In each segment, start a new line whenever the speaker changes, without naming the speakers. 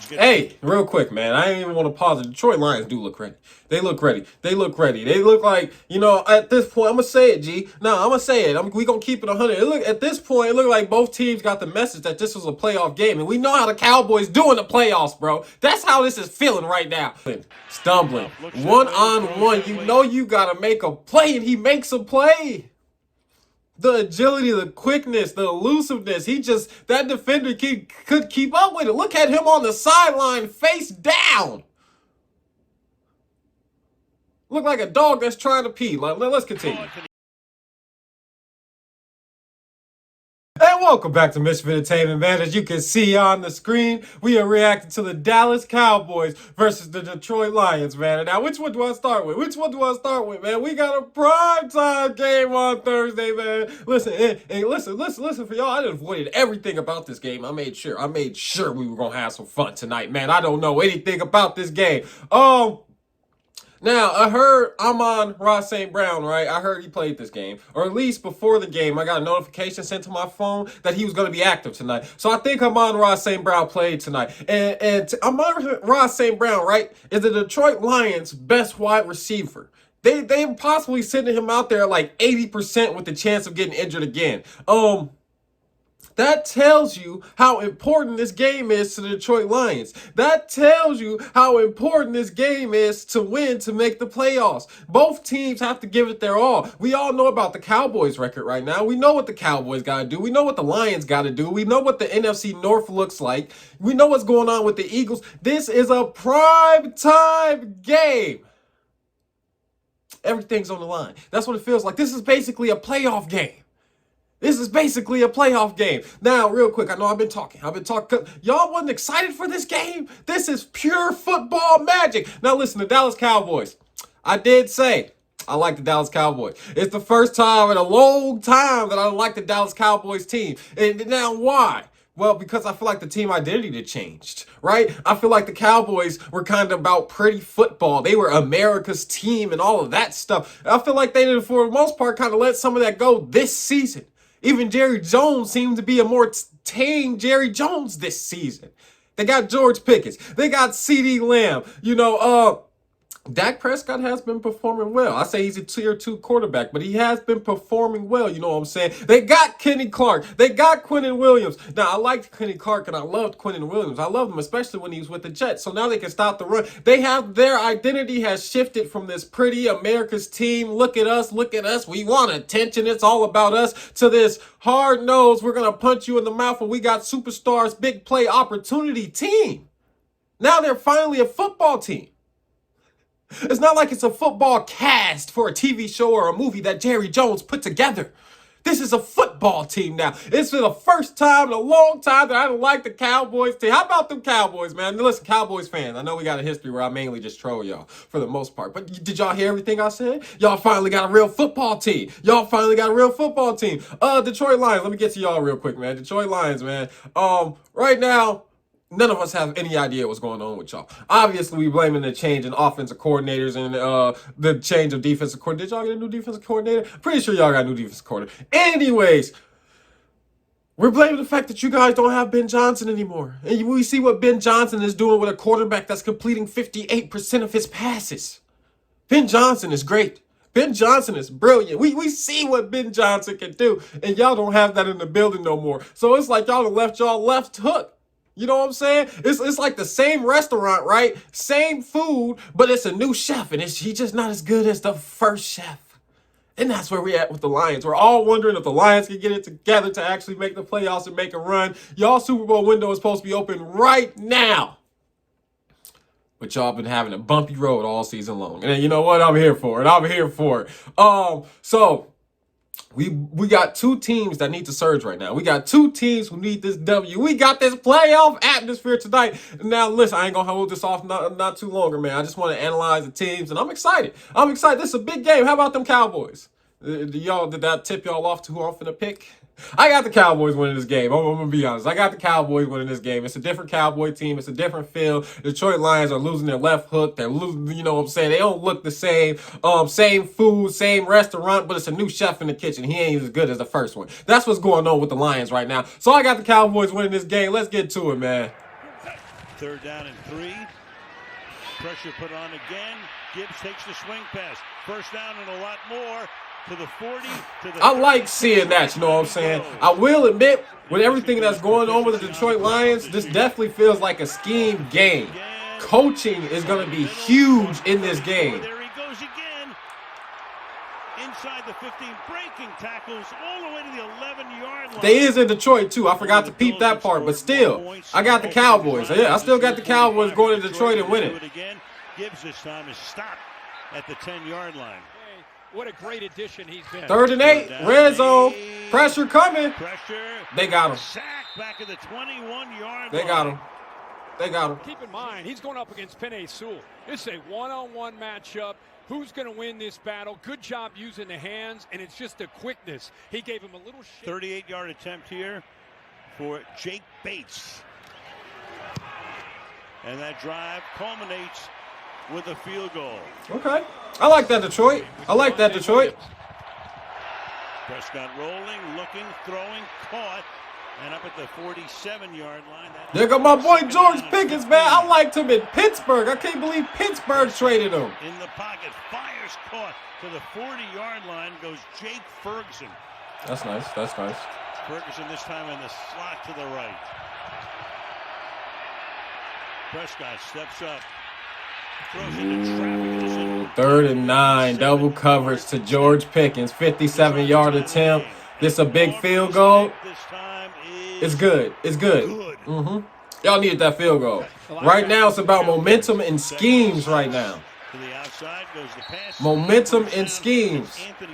Hey, real quick, man. I ain't even want to pause. The Detroit Lions do look ready. They look ready. They look ready. They look like, at this point, I'm gonna say it, G. No, I'm gonna say it. We gonna keep it 100. At this point, it looked like both teams got the message that this was a playoff game, and we know how the Cowboys do in the playoffs, bro. That's how this is feeling right now. Stumbling, one on one. You know you gotta make a play, and he makes a play. The agility, the quickness, the elusiveness. That defender could keep up with it. Look at him on the sideline, face down. Look like a dog that's trying to pee. Let's continue. And welcome back to Mischief Entertainment, man. As you can see on the screen, we are reacting to the Dallas Cowboys versus the Detroit Lions, man. And now, which one do I start with? Man? We got a primetime game on Thursday, man. Listen, listen for y'all. I avoided everything about this game. I made sure we were gonna have some fun tonight, man. I don't know anything about this game. Now, I heard Amon-Ra St. Brown, right? I heard he played this game. Or at least before the game, I got a notification sent to my phone that he was going to be active tonight. So I think Amon-Ra St. Brown played tonight. And Amon-Ra St. Brown, right, is the Detroit Lions' best wide receiver. They possibly sending him out there at like 80% with the chance of getting injured again. That tells you how important this game is to the Detroit Lions. That tells you how important this game is to win to make the playoffs. Both teams have to give it their all. We all know about the Cowboys record right now. We know what the Cowboys got to do. We know what the Lions got to do. We know what the NFC North looks like. We know what's going on with the Eagles. This is a prime time game. Everything's on the line. That's what it feels like. This is basically a playoff game. This is basically a playoff game. Now, real quick, I know I've been talking. Y'all wasn't excited for this game? This is pure football magic. Now, listen, the Dallas Cowboys. I did say I like the Dallas Cowboys. It's the first time in a long time that I like the Dallas Cowboys team. And now, why? Well, because I feel like the team identity changed, right? I feel like the Cowboys were kind of about pretty football. They were America's team and all of that stuff. I feel like they did, for the most part, kind of let some of that go this season. Even Jerry Jones seemed to be a more tame Jerry Jones this season. They got George Pickens. They got CeeDee Lamb. Dak Prescott has been performing well. I say he's a tier 2 quarterback, but he has been performing well. You know what I'm saying? They got Kenny Clark. They got Quinnen Williams. Now, I liked Kenny Clark and I loved Quinnen Williams. I loved him, especially when he was with the Jets. So now they can stop the run. Their identity has shifted from this pretty America's team. Look at us. We want attention. It's all about us, to this hard nose. We're going to punch you in the mouth when we got superstars, big play opportunity team. Now they're finally a football team. It's not like it's a football cast for a TV show or a movie that Jerry Jones put together. This is a football team now. It's for the first time in a long time that I don't like the Cowboys team. How about them Cowboys, man? Listen, Cowboys fans, I know we got a history where I mainly just troll y'all for the most part. But did y'all hear everything I said? Y'all finally got a real football team. Detroit Lions. Let me get to y'all real quick, man. Detroit Lions, man. Right now, none of us have any idea what's going on with y'all. Obviously, we blaming the change in offensive coordinators and the change of defensive coordinator. Did y'all get a new defensive coordinator? Pretty sure y'all got a new defensive coordinator. Anyways, we're blaming the fact that you guys don't have Ben Johnson anymore. And we see what Ben Johnson is doing with a quarterback that's completing 58% of his passes. Ben Johnson is great. Ben Johnson is brilliant. We see what Ben Johnson can do, and y'all don't have that in the building no more. So it's like y'all left y'all left hook. You know what I'm saying? It's like the same restaurant, right? Same food, but it's a new chef, and he's just not as good as the first chef. And that's where we're at with the Lions. We're all wondering if the Lions can get it together to actually make the playoffs and make a run. Y'all Super Bowl window is supposed to be open right now. But y'all been having a bumpy road all season long. And you know what? I'm here for it. So we got two teams that need to surge right now. We got two teams who need this W. We got this playoff atmosphere tonight. Now, listen, I ain't gonna hold this off not too longer, man. I just want to analyze the teams, and I'm excited. This is a big game. How about them Cowboys? Did that tip y'all off to who I'm finna pick? I got the Cowboys winning this game. I'm gonna be honest. I got the Cowboys winning this game. It's a different Cowboy team. It's a different feel. The Detroit Lions are losing their left hook. They're losing, you know what I'm saying? They don't look the same. Same food, same restaurant, but it's a new chef in the kitchen. He ain't as good as the first one. That's what's going on with the Lions right now. So I got the Cowboys winning this game. Let's get to it, man.
3rd down and 3. Pressure put on again. Gibbs takes the swing pass. 1st down and a lot more. To the 40, to the
I like seeing that, you know what I'm saying? I will admit, with everything that's going on with the Detroit Lions, this definitely feels like a scheme game. Coaching is going to be huge in this game.
There he goes again. Inside the 15, breaking tackles all the way to the 11-yard line.
They is in Detroit, too. I forgot to peep that part, but still, I got the Cowboys. Yeah, I still got the Cowboys going to Detroit and winning.
Gibbs this time is stopped at the 10-yard line.
What a great addition he's been.
3rd and 8, red zone, pressure coming. They got him.
Sack back at the 21-yard line.
They got him. They got him.
Keep in mind, he's going up against Penei Sewell. This is a one-on-one matchup. Who's going to win this battle? Good job using the hands, and it's just the quickness. He gave him a little shit.
38-yard attempt here for Jake Bates. And that drive culminates with a field goal.
Okay. I like that, Detroit. I like that, Detroit.
Prescott rolling, looking, throwing, caught, and up at the 47-yard line.
There go my boy George Pickens, man. I liked him in Pittsburgh. I can't believe Pittsburgh traded him.
In the pocket, fires caught to the 40-yard line goes Jake Ferguson.
That's nice. That's nice.
Ferguson this time in the slot to the right. Prescott steps up. Throws into traffic.
3rd and 9, double coverage to George Pickens, 57-yard attempt. This a big field goal. It's good. It's good. Y'all needed that field goal. Right now, it's about momentum and schemes right now.
To the outside goes the pass.
Momentum and schemes.
Anthony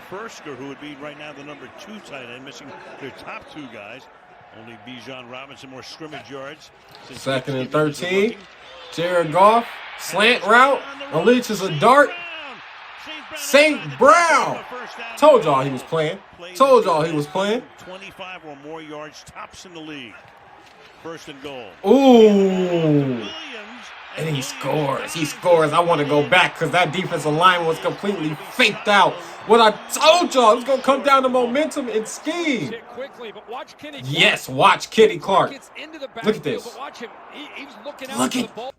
Fersker, who would be right now the number 2 tight end, missing their top 2 guys. Only Bijan Robinson more scrimmage yards.
2nd and 13. Jared Goff, slant route, unleashes a dart. St. Brown. Told y'all he was playing. Told y'all he was playing.
25 or more yards, tops in the league. 1st and goal.
Ooh. And he scores. He scores. I want to go back because that defensive line was completely faked out. What I told y'all, it's going to come down to momentum and scheme. Yes, watch Kenny Clark. Look at this.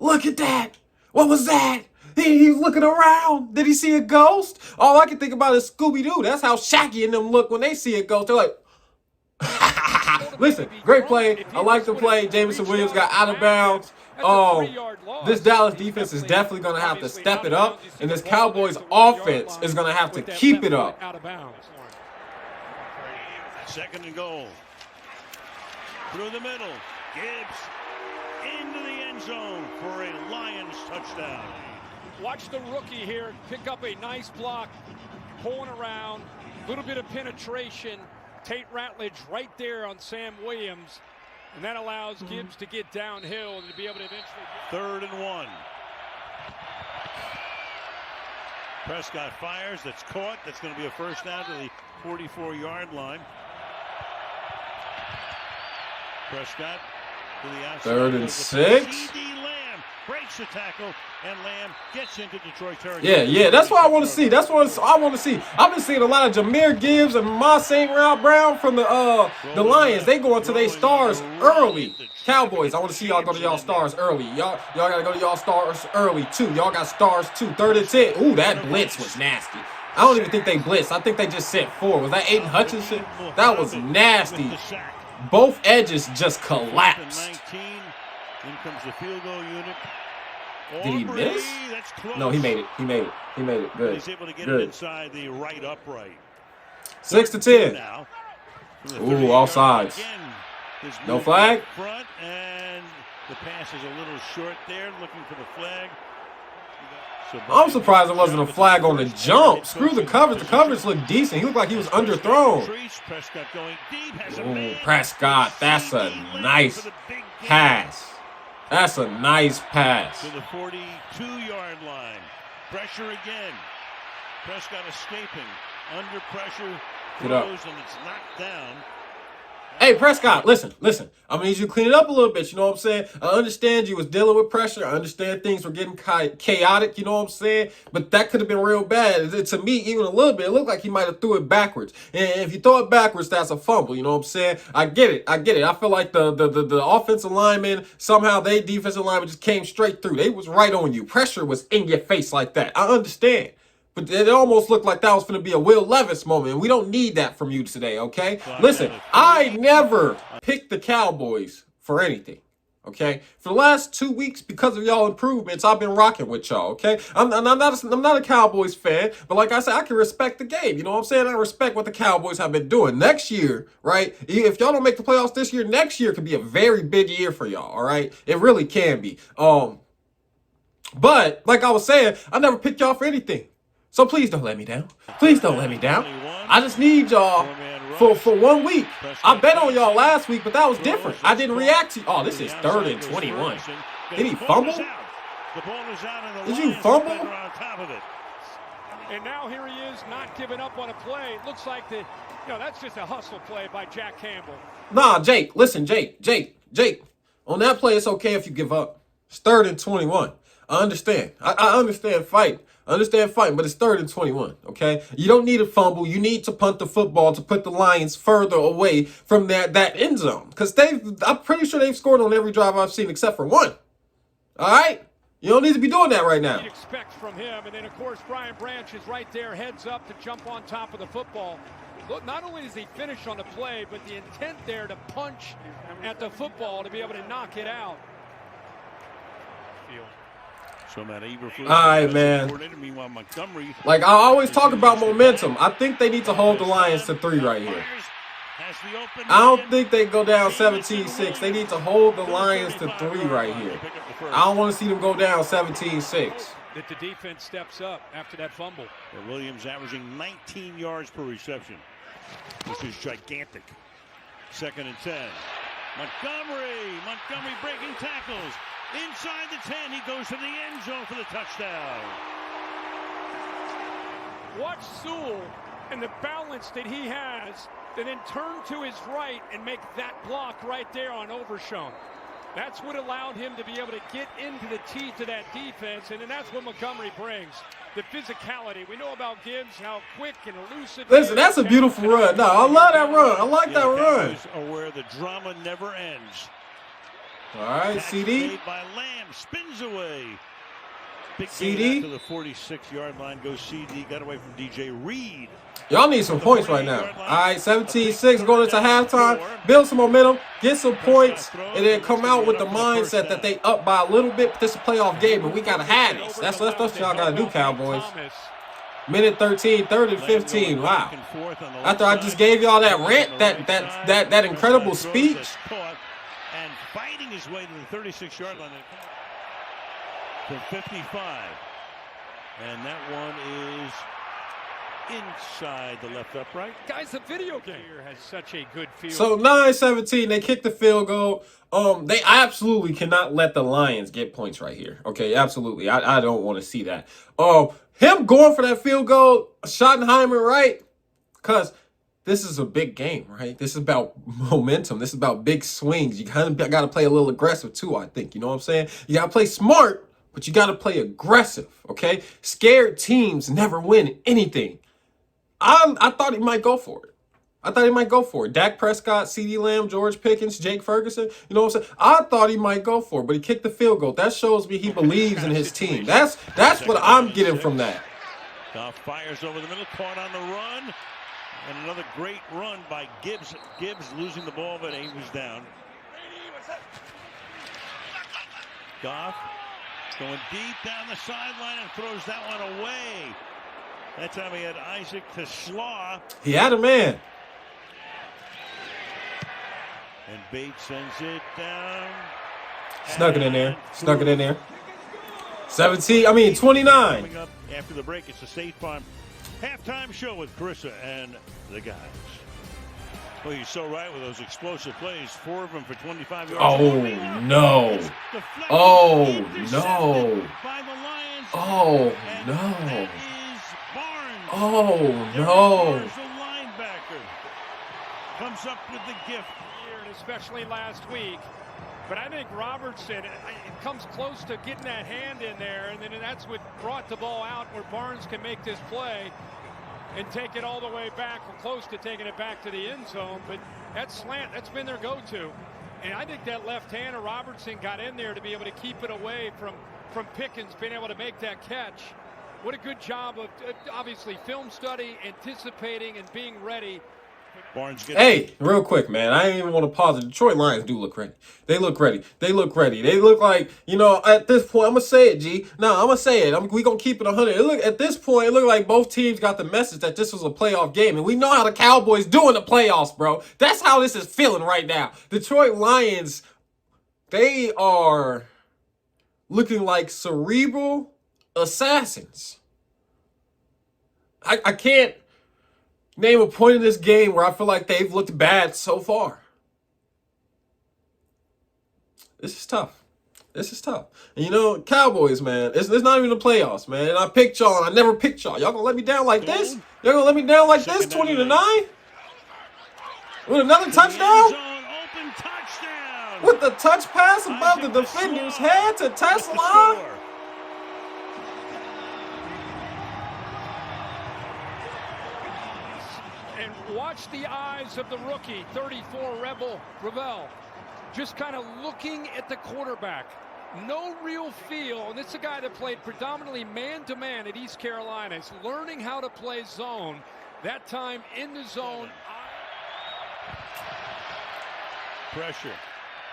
Look at that. What was that? He's looking around. Did he see a ghost? All I can think about is Scooby-Doo. That's how Shaggy and them look when they see a ghost. They're like, listen, great play. I like the play. Jameson Williams got out of bounds. This Dallas defense is definitely going to have to step it up, and this Cowboys offense is going to have to keep it up.
2nd and goal. Through the middle. Gibbs into the end zone for a Lions touchdown.
Watch the rookie here pick up a nice block, pulling around, a little bit of penetration. Tate Ratledge right there on Sam Williams. And that allows Gibbs to get downhill and to be able to eventually...
3rd and 1. Prescott fires. That's caught. That's going to be a 1st down to the 44-yard line. Prescott to the outside.
3rd and 6.
Breaks the tackle, and Lamb gets into Detroit
Yeah,
territory.
yeah, that's what I want to see. That's what I want to see. I've been seeing a lot of Jameer Gibbs and Ma St. Brown from the Lions. They go into their stars early. Cowboys, I want to see y'all go to y'all stars early. Y'all got to go to y'all stars early, too. Y'all got stars, too. 3rd and 10. Ooh, that blitz was nasty. I don't even think they blitzed. I think they just sent 4. Was that Aiden Hutchinson? That was nasty. Both edges just collapsed.
In comes the field goal unit.
Did he miss? No, he made it. He made it. He made it. Good.
He's able to get it inside the right upright.
6 to 10. Ooh, all sides. No flag.
Front, and the pass is a little short there. Looking for the flag.
I'm surprised there wasn't a flag on the jump. Screw the coverage. The coverage looked decent. He looked like he was underthrown. Ooh, Prescott. That's a nice pass. That's a nice pass.
To the 42-yard line. Pressure again. Prescott escaping. Under pressure.
Get up.
And it's knocked down.
Hey, Prescott, listen. I'm going to need you to clean it up a little bit, you know what I'm saying? I understand you was dealing with pressure. I understand things were getting chaotic, you know what I'm saying? But that could have been real bad. To me, even a little bit, it looked like he might have threw it backwards. And if you throw it backwards, that's a fumble, you know what I'm saying? I get it. I feel like the offensive lineman, somehow they defensive lineman just came straight through. They was right on you. Pressure was in your face like that. I understand. But it almost looked like that was going to be a Will Levis moment. We don't need that from you today, okay? Listen, I never picked the Cowboys for anything, okay? For the last 2 weeks, because of y'all improvements, I've been rocking with y'all, okay? I'm not a Cowboys fan, but like I said, I can respect the game. You know what I'm saying? I respect what the Cowboys have been doing. Next year, right? If y'all don't make the playoffs this year, next year could be a very big year for y'all, all right? It really can be. But like I was saying, I never picked y'all for anything. So please don't let me down. Please don't let me down. I just need y'all for 1 week. I bet on y'all last week, but that was different. I didn't react to you. Oh, this is 3rd and 21. Did he fumble? Did you fumble?
And now here he is, not giving up on a play. It looks like that's just a hustle play by Jack Campbell.
Nah, Jake, listen, Jake. On that play, it's okay if you give up. It's 3rd and 21. I understand. I understand fighting. But it's 3rd and 21, okay? You don't need a fumble. You need to punt the football to put the Lions further away from that end zone. Because I'm pretty sure they've scored on every drive I've seen except for one. All right? You don't need to be doing that right now.
You'd expect from him. And then, of course, Brian Branch is right there, heads up to jump on top of the football. Look, not only does he finish on the play, but the intent there to punch at the football to be able to knock it out.
All right, man. Like, I always talk about momentum. I think they need to hold the Lions to 3 right here. I don't think they go down 17-6. They need to hold the Lions to 3 right here. I don't want to see them go down 17-6.
That the defense steps up after that fumble.
Williams averaging 19 yards per reception. This is gigantic. 2nd and 10. Montgomery breaking tackles. Inside the 10, he goes to the end zone for the touchdown.
Watch Sewell and the balance that he has, and then turn to his right and make that block right there on Overshown. That's what allowed him to be able to get into the teeth of that defense, and then that's what Montgomery brings. The physicality. We know about Gibbs, how quick and elusive.
Listen, that's a beautiful run. No, I love that run. I like that run.
Are where the drama never ends.
All right, CD.
Made by Lamb, spins away. Big
CD
to the 46-yard line goes CD. Got away from DJ Reed.
Y'all need some points right now. All right, 17-6 going into halftime. Build some momentum, get some points, and then come out with the mindset that they up by a little bit. But this is a playoff game, and we gotta have this. That's what y'all gotta do, Cowboys. Minute 13, 3rd and 15. Wow. After I just gave y'all that rant, that incredible speech.
And fighting his way to the 36-yard line from 55. And that one is inside the left upright.
Guys, the video game has such a good feel.
So 9-17, they kick the field goal. They absolutely cannot let the Lions get points right here. Okay, absolutely. I don't want to see that. Him going for that field goal, Schottenheimer, right? Because this is a big game, right? This is about momentum. This is about big swings. You kind of got to play a little aggressive too, I think. You know what I'm saying? You got to play smart, but you got to play aggressive, okay? Scared teams never win anything. I thought he might go for it. Dak Prescott, CeeDee Lamb, George Pickens, Jake Ferguson. You know what I'm saying? I thought he might go for it, but he kicked the field goal. That shows me he believes in his team. That's what I'm getting from that.
Goff fires over the middle, caught on the run. And another great run by Gibbs. Gibbs losing the ball, but he was down. Goff going deep down the sideline and throws that one away. That time he had Isaac to Slaw.
He had a man.
And Bates sends it down.
Snuck it in there. 29.
Coming up after the break, it's the State Farm halftime show with Carissa and the guys. Well, you're so right with those explosive plays. 4 of them for 25 yards.
Oh, no. Oh, no. Oh, no. Oh, no.
comes up with the gift.
And especially last week. But I think Robertson, it comes close to getting that hand in there, and then that's what brought the ball out where Barnes can make this play and take it all the way back, or close to taking it back to the end zone. But that slant, that's been their go-to. And I think that left hand of Robertson got in there to be able to keep it away from Pickens being able to make that catch. What a good job of, obviously, film study, anticipating, and being ready.
Hey, real quick, man. I didn't even want to pause. The Detroit Lions do look ready. They look ready. They look ready. They look like, you know, at this point, I'm going to say it, G. No, I'm going to say it. We're going to keep it 100. At this point, it looked like both teams got the message that this was a playoff game. And we know how the Cowboys do in the playoffs, bro. That's how this is feeling right now. Detroit Lions, they are looking like cerebral assassins. I can't name a point in this game where I feel like they've looked bad so far. This is tough. This is tough. And you know, Cowboys, man, it's not even the playoffs, man. And I picked y'all, and I never picked y'all. Y'all gonna let me down like this? Y'all gonna let me down like this? 20-9? With another touchdown?
Open touchdown.
With the touch pass above the defender's head to Tesla?
Watch the eyes of the rookie, 34, Ravel. Just kind of looking at the quarterback. No real feel. And this is a guy that played predominantly man-to-man at East Carolina. He's learning how to play zone. That time in the zone.
Pressure.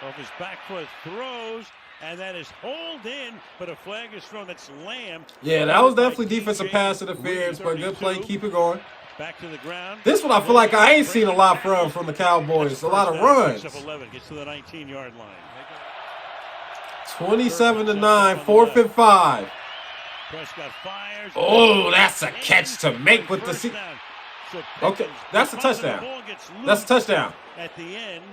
Off his back foot, throws. And that is hauled in, but a flag is thrown. That's Lamb.
Yeah, that was definitely defensive pass interference, but good play. Keep it going.
Back to the ground.
This one I feel like I ain't seen a lot from the Cowboys. A lot of runs.
11 gets to the 19-yard line.
27-9, 4th and 5.
Prescott fires.
Oh, that's a catch to make with the seat. Okay, that's a touchdown. That's a touchdown.
At the end.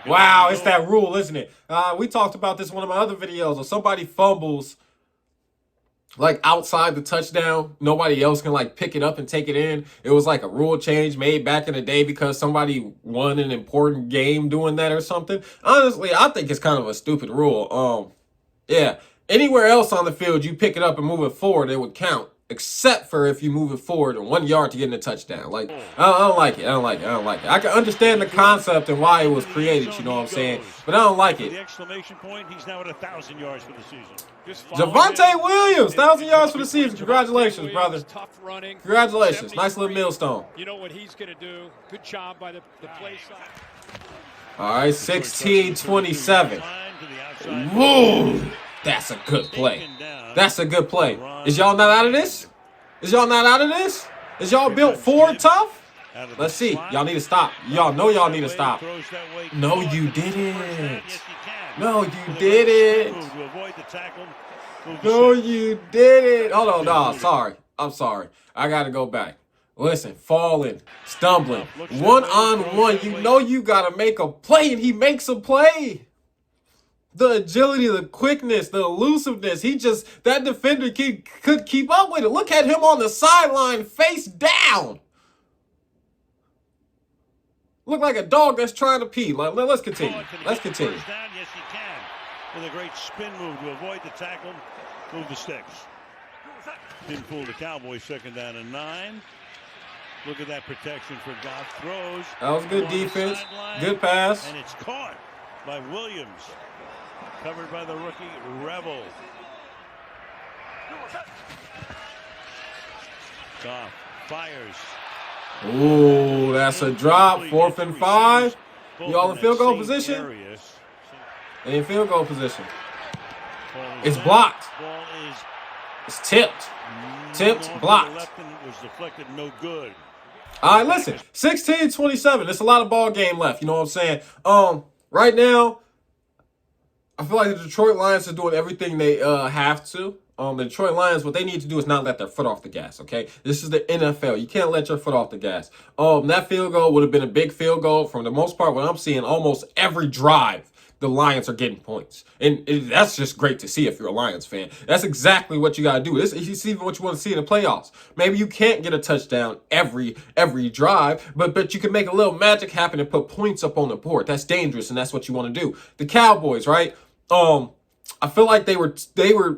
Wow, it's that rule, isn't it? We talked about this in one of my other videos. If somebody fumbles like outside the touchdown, nobody else can like pick it up and take it in. It was like a rule change made back in the day because somebody won an important game doing that or something. Honestly, I think it's kind of a stupid rule. Yeah, anywhere else on the field, you pick it up and move it forward, it would count. Except for if you move it forward 1 yard to get in a touchdown. Like, I don't like it. I don't like it. I don't like it. I can understand the concept and why it was created, you know what I'm saying? But I don't like it.
The exclamation point, he's now at 1,000 yards for the season.
Javonte Williams, 1,000 yards for the season. Congratulations, brother.
Tough running.
Congratulations. Nice little millstone.
You know what he's going to do. Good job by the play side.
All right, 16-27. Whoa. That's a good play. That's a good play. Is y'all not out of this? Is y'all not out of this? Is y'all built for tough? Let's see. Y'all need to stop. Y'all know y'all need to stop. No, you didn't. No, you didn't. No, you didn't. Hold on, no, sorry. I'm sorry. I got to go back. Listen, falling, stumbling, one-on-one. You know you got to make a play, and he makes a play. The agility, the quickness, the elusiveness. That defender could keep up with it. Look at him on the sideline, face down. Look like a dog that's trying to pee. Let's continue. Let's continue.
Yes, he can. With a great spin move to avoid the tackle. Move the sticks. Didn't fool the Cowboys. 2nd down and 9. Look at that protection for Goff. Throws.
That was good defense. Good pass.
And it's caught by Williams. Covered by the rookie, Rebel. Goff fires.
Ooh, that's a drop. 4th and 5. Y'all in field goal position? In field goal position. It's blocked. It's tipped. Tipped, blocked.
Was deflected, no good.
All right, listen. 16-27. There's a lot of ball game left. You know what I'm saying? Right now, I feel like the Detroit Lions are doing everything they have to. The Detroit Lions, what they need to do is not let their foot off the gas, okay? This is the NFL. You can't let your foot off the gas. That field goal would have been a big field goal. For the most part, what I'm seeing, almost every drive, the Lions are getting points. And that's just great to see if you're a Lions fan. That's exactly what you got to do. This is even what you want to see in the playoffs. Maybe you can't get a touchdown every drive, but you can make a little magic happen and put points up on the board. That's dangerous, and that's what you want to do. The Cowboys, right? I feel like they were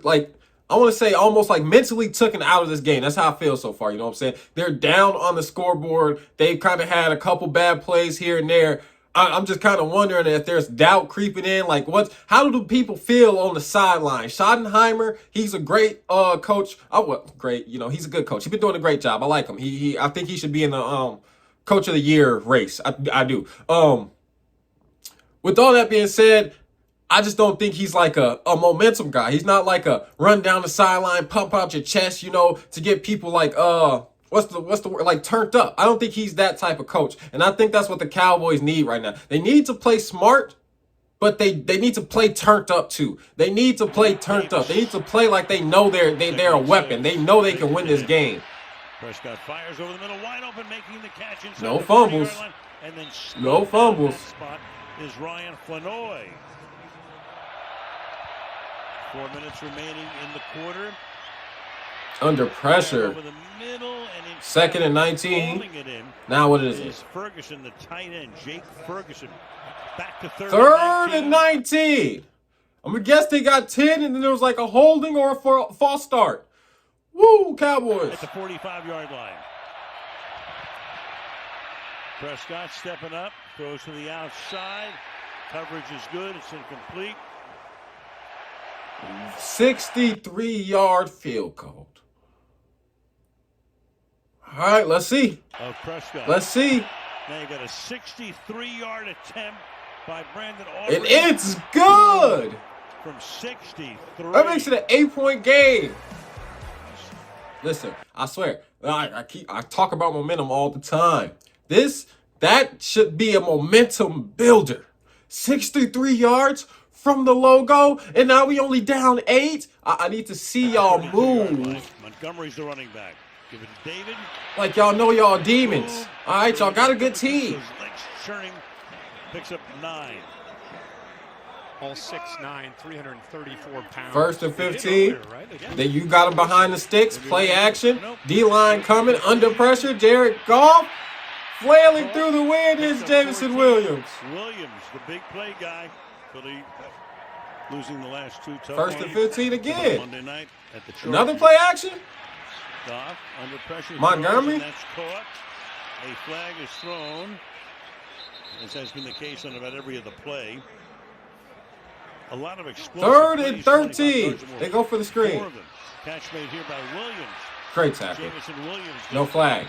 like, I want to say almost like mentally taken out of this game. That's how I feel so far. You know what I'm saying? They're down on the scoreboard. They've kind of had a couple bad plays here and there. I'm just kind of wondering if there's doubt creeping in. Like, how do people feel on the sideline? Schottenheimer, he's a great coach. Great. You know, he's a good coach. He's been doing a great job. I like him. I think he should be in the coach of the year race. I do. With all that being said, I just don't think he's like a momentum guy. He's not like a run down the sideline, pump out your chest, you know, to get people like what's the word, like turned up. I don't think he's that type of coach. And I think that's what the Cowboys need right now. They need to play smart, but they need to play turned up too. They need to play turned up. They need to play like they know they're a weapon. They know they can win this game.
Prescott fires over the middle, wide open, making the catch inside.
No fumbles.
And then
no fumbles.
Spot is Ryan Flanoy. 4 minutes remaining in the quarter.
Under pressure.
Over the middle and
2nd and 19. Now what is it?
Ferguson, the tight end, Jake Ferguson. Back to
3rd and 19. I'm going to guess they got 10, and then there was like a holding or a false start. Woo, Cowboys.
At the 45-yard line. Prescott stepping up, throws to the outside. Coverage is good. It's incomplete.
63-yard field goal. All right, let's see. Let's see.
Now you got a 63-yard attempt by Brandon Aubrey.
And it's good.
From 63.
That makes it an 8-point game. Listen, I swear, I talk about momentum all the time. That should be a momentum builder. 63 yards from the logo, and now we only down 8. I need to see y'all move.
Montgomery's the running back. Give it to David.
Like y'all know y'all demons. All right, y'all got a good team.
Legs churning. Picks up 9.
All 6'9", 334 pounds.
1st and 15. Then you got him behind the sticks. Play action. D-line coming under pressure. Jared Goff flailing through the wind is Jameson Williams.
Williams, the big play guy. Philly losing the last 2 tough
1st and 15 again.
Monday night at the
another play action.
Goff under pressure.
Montgomery.
That's caught. A flag is thrown. As has been the case on about every other play. A lot of explosive
3rd and 13. They go for the screen.
Catch made here by Williams.
Great tackle.
Jameson Williams.
No flag.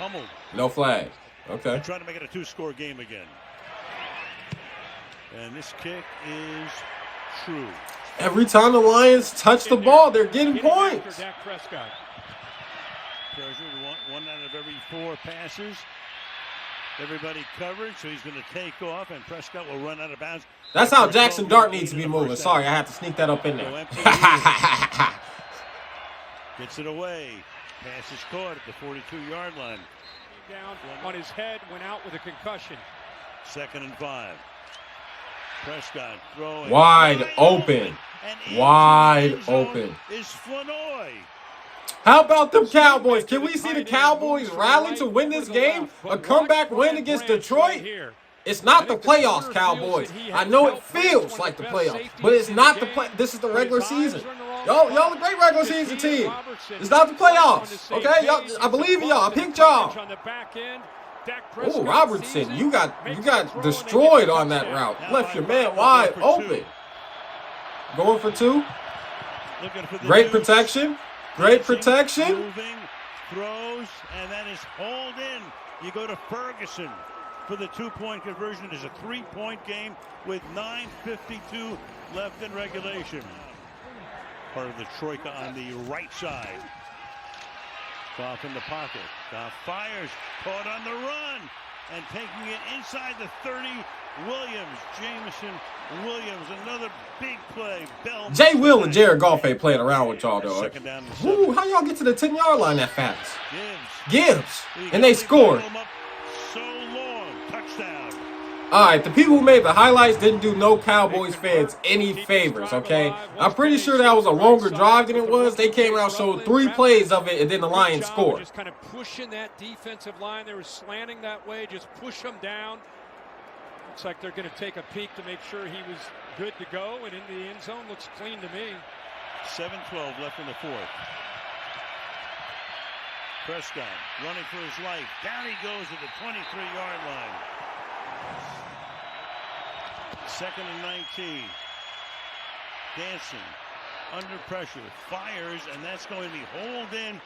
No flag. Okay.
They're trying to make it a 2-score game again. And this kick is true.
Every time the Lions touch the ball, they're getting points.
Dak Prescott.
Pressure, 1 out of every 4 passes. Everybody covered, so he's going to take off, and Prescott will run out of bounds.
That's how Jackson Dart needs to be moving. Sorry, I had to sneak that up in there.
Gets it away. Pass is caught at the 42-yard line.
Down on his head, went out with a concussion.
2nd and 5. Prescott throwing.
Wide open. Wide open.
Is Flanoy.
How about them Cowboys? Can we see the Cowboys rally to win this game? A comeback win against Detroit? It's not the playoffs, Cowboys. I know it feels like the playoffs, but it's not the play. This is the regular season. Y'all a great regular season team. It's not the playoffs, okay? Y'all, I believe in y'all. I picked y'all. Oh, Robertson, you got destroyed on that route. Left your man wide open. Going for 2. Great protection. Great protection.
Moving, throws, and that is hauled in. You go to Ferguson for the 2-point conversion. It is a 3-point game with 9:52 left in regulation. Part of the troika on the right side. Goff in the pocket. Goff fires, caught on the run, and taking it inside the 30. Williams, Jameson Williams, another big play. Bell.
Jay Will and Jared Goff ain't playing around with y'all, though.
2nd down and 7.
Ooh, how y'all get to the 10-yard line that fast? Gibbs. And they scored.
So long. Touchdown.
All right, the people who made the highlights didn't do no Cowboys fans any favors, okay? I'm pretty sure that was a longer drive than it was. They came out, showed 3 plays of it, and then the Lions scored.
Just kind of pushing that defensive line. They were slanting that way. Just push them down. Looks like they're going to take a peek to make sure he was good to go. And in the end zone, looks clean to me.
7:12 left in the fourth. Prescott running for his life. Down he goes at the 23-yard line. 2nd and 19. Dancing under pressure, fires, and that's going to be hauled in.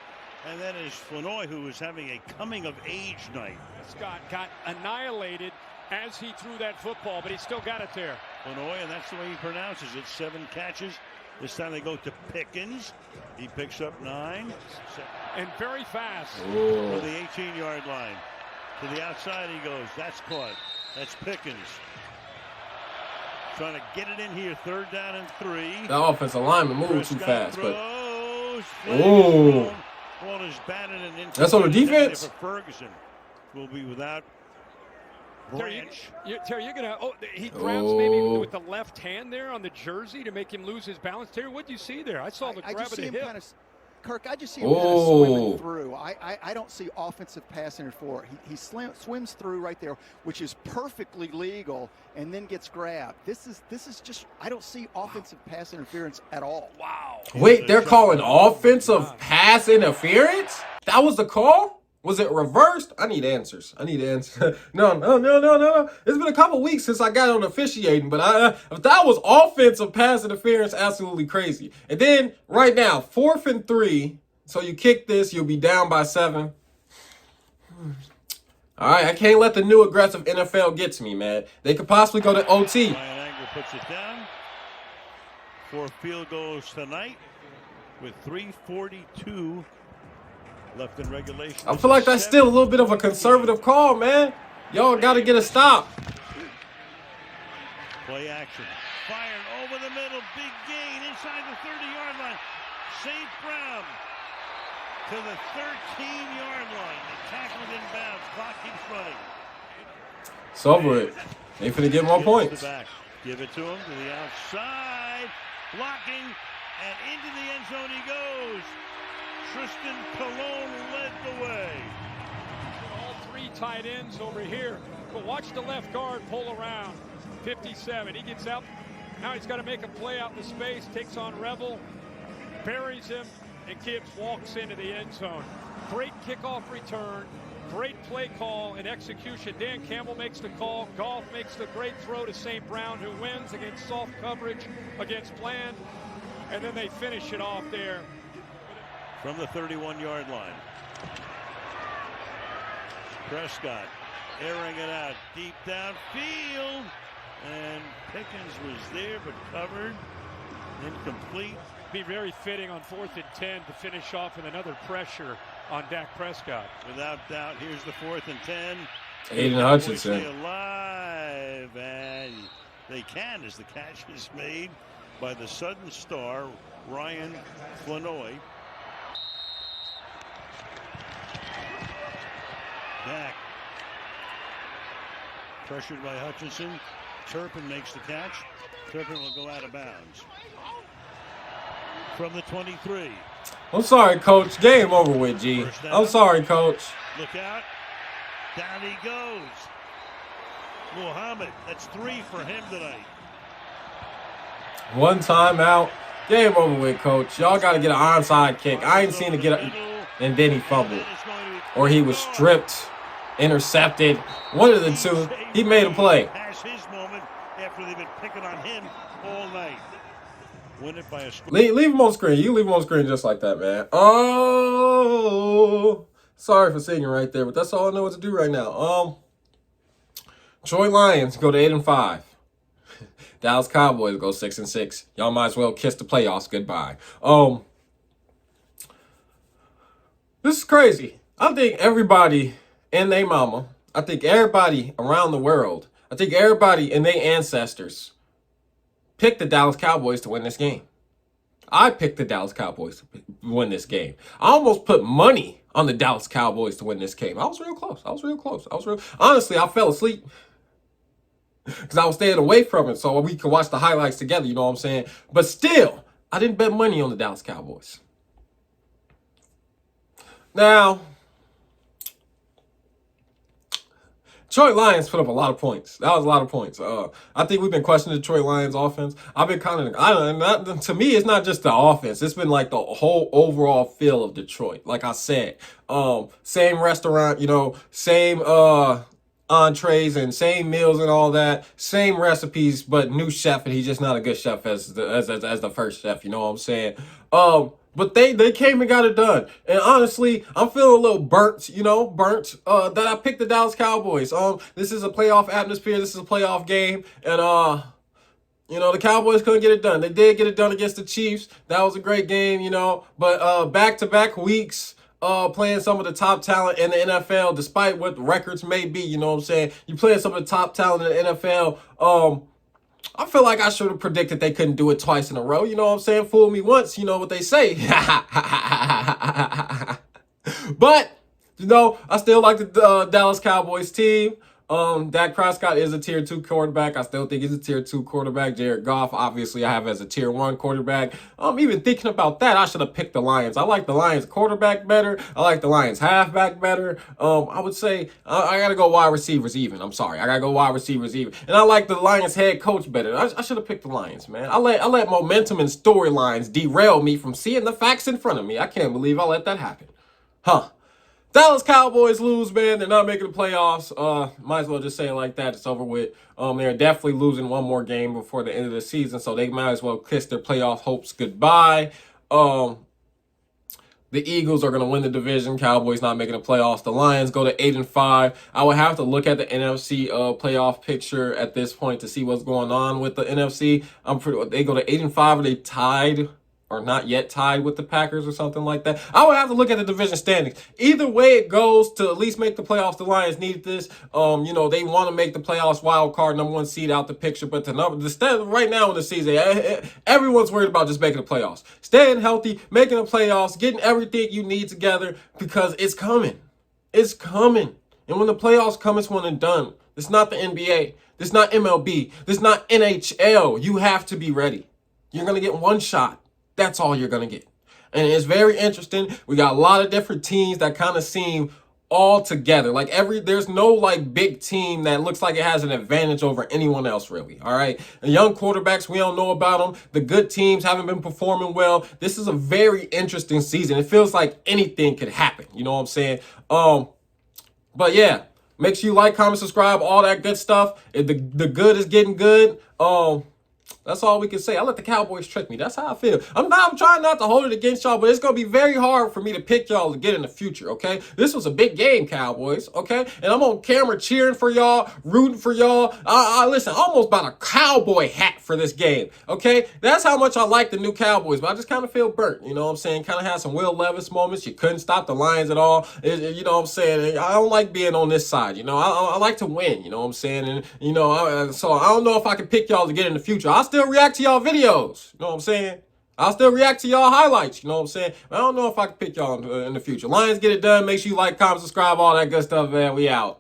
And that is Flanoy, who is having a coming-of-age night.
Scott got annihilated as he threw that football, but he still got it there.
Flanoy, and that's the way he pronounces it. 7 catches. This time they go to Pickens. He picks up 9.
And very fast.
Ooh. From the 18-yard line. To the outside he goes. That's caught. That's Pickens. Trying to get it in here. 3rd down and 3.
The offensive lineman moved too fast.
Throws,
but ooh.
Ball is batted and
that's on the defense?
Ferguson will be without Branch.
Terry, you're gonna. Oh, he grabs maybe with the left hand there on the jersey to make him lose his balance. Terry, what do you see there? I saw the grab of the hip.
Kirk, I just see him kind of swimming through. I don't see offensive pass interference. He swims through right there, which is perfectly legal, and then gets grabbed. This is just, I don't see offensive pass interference at all.
Wow.
Wait, they're calling offensive pass interference? That was the call? Was it reversed? I need answers. No. It's been a couple weeks since I got on officiating, but if that was offensive pass interference, absolutely crazy. And then right now, 4th and 3. So you kick this, you'll be down by 7. All right, I can't let the new aggressive NFL get to me, man. They could possibly go to OT.
Ryan Anger puts it down. 4 field goals tonight with 3:42 left in regulation.
I feel like that's still a little bit of a conservative call, man. Y'all got to get a stop.
Play action. Fired over the middle. Big gain inside the 30-yard line. St. Brown to the 13-yard line. The tackle inbounds. Clock keeps running.
It's over it. They finna get more points.
Give it to him to the outside. Blocking. And into the end zone he goes. Tristan Colon led the way.
All 3 tight ends over here. But watch the left guard pull around. 57. He gets out. Now he's got to make a play out in the space. Takes on Rebel. Buries him. And Gibbs walks into the end zone. Great kickoff return. Great play call and execution. Dan Campbell makes the call. Goff makes the great throw to St. Brown, who wins against soft coverage against Bland. And then they finish it off there.
From the 31-yard line. Prescott airing it out deep downfield. And Pickens was there but covered. Incomplete.
Be very fitting on 4th and 10 to finish off with another pressure on Dak Prescott.
Without doubt, here's the 4th and 10.
Aiden Hutchinson.
Alive, and they can as the catch is made by the sudden star, Ryan Flanoy. Dak pressured by Hutchinson. Turpin makes the catch. Turpin will go out of bounds. From the 23.
I'm sorry, Coach. Game over with, G. I'm sorry, Coach.
Look out. Down he goes. Muhammad. That's 3 for him tonight.
1 timeout. Game over with, Coach. Y'all got to get an onside kick. I ain't seen it get a, and then he fumbled. Or he was stripped, intercepted. One of the 2. He made a play.
Has his moment after they've been picking on him all night. Win it by a score.
Leave him on screen. You leave him on screen just like that, man. Oh, sorry for singing right there, but that's all I know what to do right now. Detroit Lions go to 8-5. Dallas Cowboys go 6-6. Y'all might as well kiss the playoffs goodbye. This is crazy. I think everybody and their mama, I think everybody around the world, I think everybody and their ancestors picked the Dallas Cowboys to win this game. I picked the Dallas Cowboys to win this game. I almost put money on the Dallas Cowboys to win this game. I was real close. Honestly, I fell asleep. because I was staying away from it so we could watch the highlights together, you know what I'm saying? But still, I didn't bet money on the Dallas Cowboys. Now, Detroit Lions put up a lot of points. That was a lot of points. I think we've been questioning the Detroit Lions offense. I've been to me, it's not just the offense. It's been like the whole overall feel of Detroit. Like I said, same restaurant, you know, same entrees and same meals and all that, same recipes, but new chef, and he's just not a good chef as the first chef. You know what I'm saying? But they came and got it done. And honestly, I'm feeling a little burnt, that I picked the Dallas Cowboys. This is a playoff atmosphere. This is a playoff game. And, the Cowboys couldn't get it done. They did get it done against the Chiefs. That was a great game, But back-to-back weeks, playing some of the top talent in the NFL, despite what records may be, you know what I'm saying? You playing some of the top talent in the NFL, I feel like I should have predicted they couldn't do it twice in a row. You know what I'm saying? Fool me once, you know what they say. But, I still like the Dallas Cowboys team. Dak Prescott is a tier 2 quarterback. I still think he's a tier 2 quarterback. Jared Goff, obviously, I have as a tier 1 quarterback. Even thinking about that, I should have picked the Lions. I like the Lions quarterback better. I like the Lions halfback better. I would say I got to go wide receivers even. I'm sorry. I got to go wide receivers even. And I like the Lions head coach better. I should have picked the Lions, man. I let momentum and storylines derail me from seeing the facts in front of me. I can't believe I let that happen. Dallas Cowboys lose, man. They're not making the playoffs. Might as well just say it like that. It's over with. They're definitely losing one more game before the end of the season, so they might as well kiss their playoff hopes goodbye. The Eagles are going to win the division. Cowboys not making the playoffs. The Lions go to 8-5. I would have to look at the NFC playoff picture at this point to see what's going on with the NFC. They go to 8-5. Are they tied? Or not yet tied with the Packers or something like that. I would have to look at the division standings. Either way it goes, to at least make the playoffs, the Lions need this. They want to make the playoffs wild card, number 1 seed out the picture. But right now in the season, everyone's worried about just making the playoffs. Staying healthy, making the playoffs, getting everything you need together because it's coming. It's coming. And when the playoffs come, it's when it's done. It's not the NBA. It's not MLB. It's not NHL. You have to be ready. You're going to get one shot. That's all you're going to get. And it's very interesting. We got a lot of different teams that kind of seem all together. There's no big team that looks like it has an advantage over anyone else, really. All right. The young quarterbacks, we don't know about them. The good teams haven't been performing well. This is a very interesting season. It feels like anything could happen. You know what I'm saying? But yeah, make sure you like, comment, subscribe, all that good stuff. If the good is getting good. That's all we can say. I let the Cowboys trick me. That's how I feel. I'm trying not to hold it against y'all, but it's going to be very hard for me to pick y'all again in the future, okay? This was a big game, Cowboys, okay? And I'm on camera cheering for y'all, rooting for y'all. Listen, I almost bought a cowboy hat for this game, okay? That's how much I like the new Cowboys, but I just kind of feel burnt, you know what I'm saying? Kind of had some Will Levis moments. You couldn't stop the Lions at all. You know what I'm saying? I don't like being on this side, I like to win, you know what I'm saying? And, so I don't know if I can pick y'all to get in the future. I'll still react to y'all videos, you know what I'm saying? I'll still react to y'all highlights, you know what I'm saying? I don't know if I can pick y'all in the future. Lions, get it done. Make sure you like, comment, subscribe, all that good stuff, man. We out.